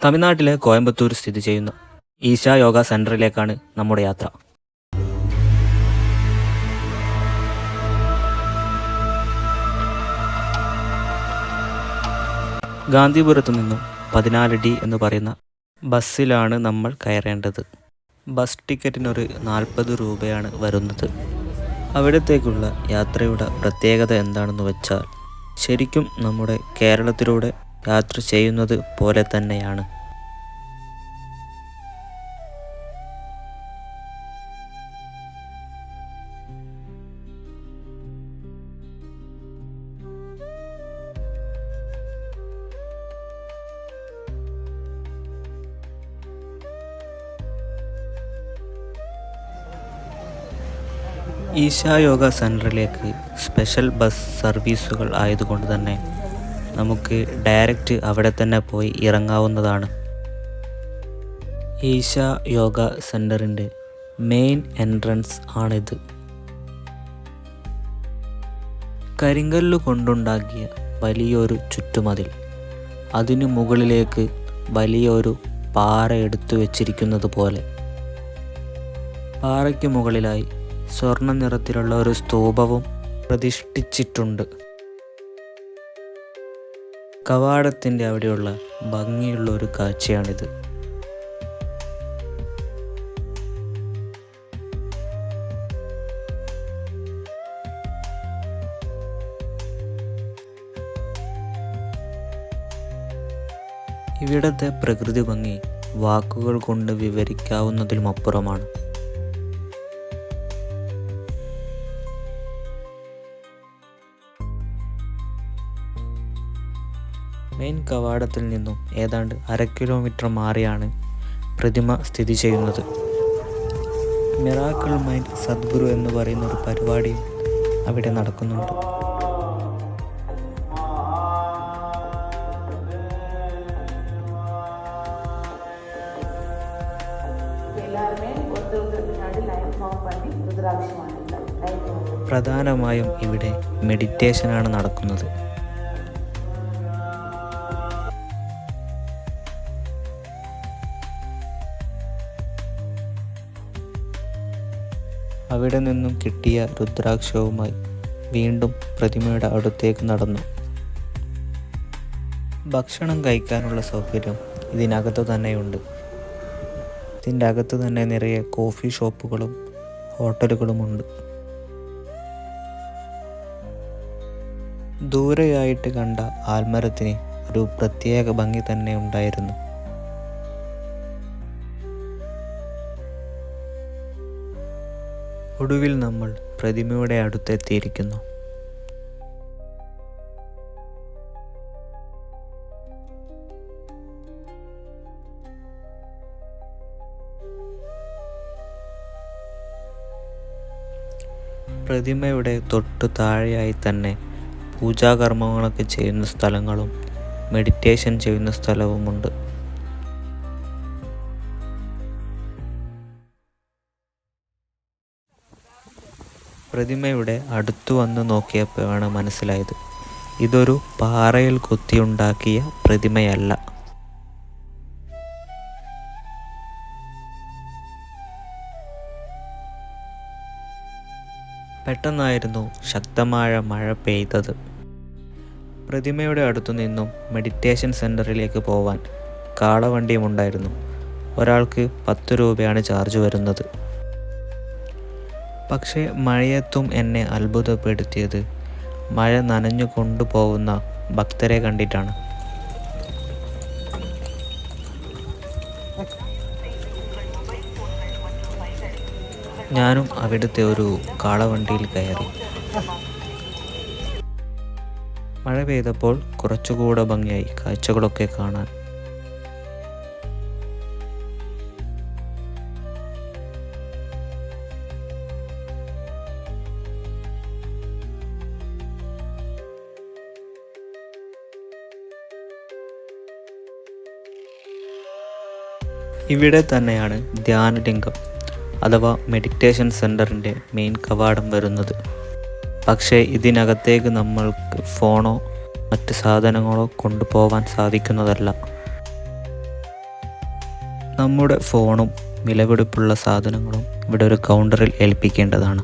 തമിഴ്നാട്ടിലെ കോയമ്പത്തൂർ സ്ഥിതി ചെയ്യുന്ന ഈശ യോഗ സെൻറ്ററിലേക്കാണ് നമ്മുടെ യാത്ര. ഗാന്ധിപുരത്തു നിന്നും 14D എന്ന് പറയുന്ന ബസ്സിലാണ് നമ്മൾ കയറേണ്ടത്. ബസ് ടിക്കറ്റിനൊരു 40 രൂപയാണ് വരുന്നത്. അവിടത്തേക്കുള്ള യാത്രയുടെ പ്രത്യേകത എന്താണെന്ന് വെച്ചാൽ ശരിക്കും നമ്മുടെ കേരളത്തിലൂടെ യാത്ര ചെയ്യുന്നത് പോലെ തന്നെയാണ്. ഈശ യോഗ സെൻറ്ററിലേക്ക് സ്പെഷ്യൽ ബസ് സർവീസുകൾ ആയതുകൊണ്ട് തന്നെ നമുക്ക് ഡയറക്റ്റ് അവിടെ തന്നെ പോയി ഇറങ്ങാവുന്നതാണ്. ഈശ യോഗ സെൻറ്ററിൻ്റെ മെയിൻ എൻട്രൻസ് ആണിത്. കരിങ്കല്ല് കൊണ്ടുണ്ടാക്കിയ വലിയൊരു ചുറ്റുമതിൽ, അതിനു മുകളിലേക്ക് വലിയൊരു പാറ എടുത്തു വച്ചിരിക്കുന്നത് പോലെ. പാറയ്ക്ക് മുകളിലായി സ്വർണ്ണ നിറത്തിലുള്ള ഒരു സ്തൂപവും പ്രതിഷ്ഠിച്ചിട്ടുണ്ട്. കവാടത്തിൻ്റെ അവിടെയുള്ള ഭംഗിയുള്ള ഒരു കാഴ്ചയാണിത്. ഇവിടത്തെ പ്രകൃതി ഭംഗി വാക്കുകൾ കൊണ്ട് വിവരിക്കാവുന്നതിലുമപ്പുറമാണ്. മെയിൻ കവാടത്തിൽ നിന്നും ഏതാണ്ട് 1/2 കിലോമീറ്റർ മാറിയാണ് പ്രതിമ സ്ഥിതി ചെയ്യുന്നത്. മിറാക്കിൾ മൈൻഡ് സദ്ഗുരു എന്ന് പറയുന്ന ഒരു പരിപാടി അവിടെ നടക്കുന്നുണ്ട്. പ്രധാനമായും ഇവിടെ മെഡിറ്റേഷനാണ് നടക്കുന്നത്. അവിടെ നിന്നും കിട്ടിയ രുദ്രാക്ഷവുമായി വീണ്ടും പ്രതിമയുടെ അടുത്തേക്ക് നടന്നു. ഭക്ഷണം കഴിക്കാനുള്ള സൗകര്യം ഇതിനകത്ത് തന്നെയുണ്ട്. ഇതിൻ്റെ അകത്ത് തന്നെ നിറയെ കോഫി ഷോപ്പുകളും ഹോട്ടലുകളുമുണ്ട്. ദൂരെയായിട്ട് കണ്ട ആൽമരത്തിന് ഒരു പ്രത്യേക ഭംഗി തന്നെ ഉണ്ടായിരുന്നു. ഒടുവിൽ നമ്മൾ പ്രതിമയുടെ അടുത്തെത്തിയിരിക്കുന്നു. പ്രതിമയുടെ തൊട്ടു താഴെയായി തന്നെ പൂജാകർമ്മങ്ങളൊക്കെ ചെയ്യുന്ന സ്ഥലങ്ങളും മെഡിറ്റേഷൻ ചെയ്യുന്ന സ്ഥലവുമുണ്ട്. പ്രതിമയുടെ അടുത്തു വന്ന് നോക്കിയപ്പോഴാണ് മനസ്സിലായത്, ഇതൊരു പാറയിൽ കൊത്തിയുണ്ടാക്കിയ പ്രതിമയല്ല. പെട്ടെന്നായിരുന്നു ശക്തമായ മഴ പെയ്തത്. പ്രതിമയുടെ അടുത്തു നിന്നും മെഡിറ്റേഷൻ സെൻറ്ററിലേക്ക് പോവാൻ കാളവണ്ടിയും ഉണ്ടായിരുന്നു. ഒരാൾക്ക് 10 രൂപയാണ് ചാർജ് വരുന്നത്. പക്ഷേ മഴയത്തും എന്നെ അത്ഭുതപ്പെടുത്തിയത് മഴ നനഞ്ഞു കൊണ്ടുപോകുന്ന ഭക്തരെ കണ്ടിട്ടാണ്. ഞാനും അവിടുത്തെ ഒരു കാളവണ്ടിയിൽ കയറി. മഴ പെയ്തപ്പോൾ കുറച്ചുകൂടെ ഭംഗിയായി കാഴ്ചകളൊക്കെ കാണാൻ. ഇവിടെ തന്നെയാണ് ധ്യാനലിംഗം അഥവാ മെഡിറ്റേഷൻ സെൻറ്ററിൻ്റെ മെയിൻ കവാടം വരുന്നത്. പക്ഷേ ഇതിനകത്തേക്ക് നമ്മൾക്ക് ഫോണോ മറ്റ് സാധനങ്ങളോ കൊണ്ടുപോകാൻ സാധിക്കുന്നതല്ല. നമ്മുടെ ഫോണും വിലപിടിപ്പുള്ള സാധനങ്ങളും ഇവിടെ ഒരു കൗണ്ടറിൽ ഏൽപ്പിക്കേണ്ടതാണ്.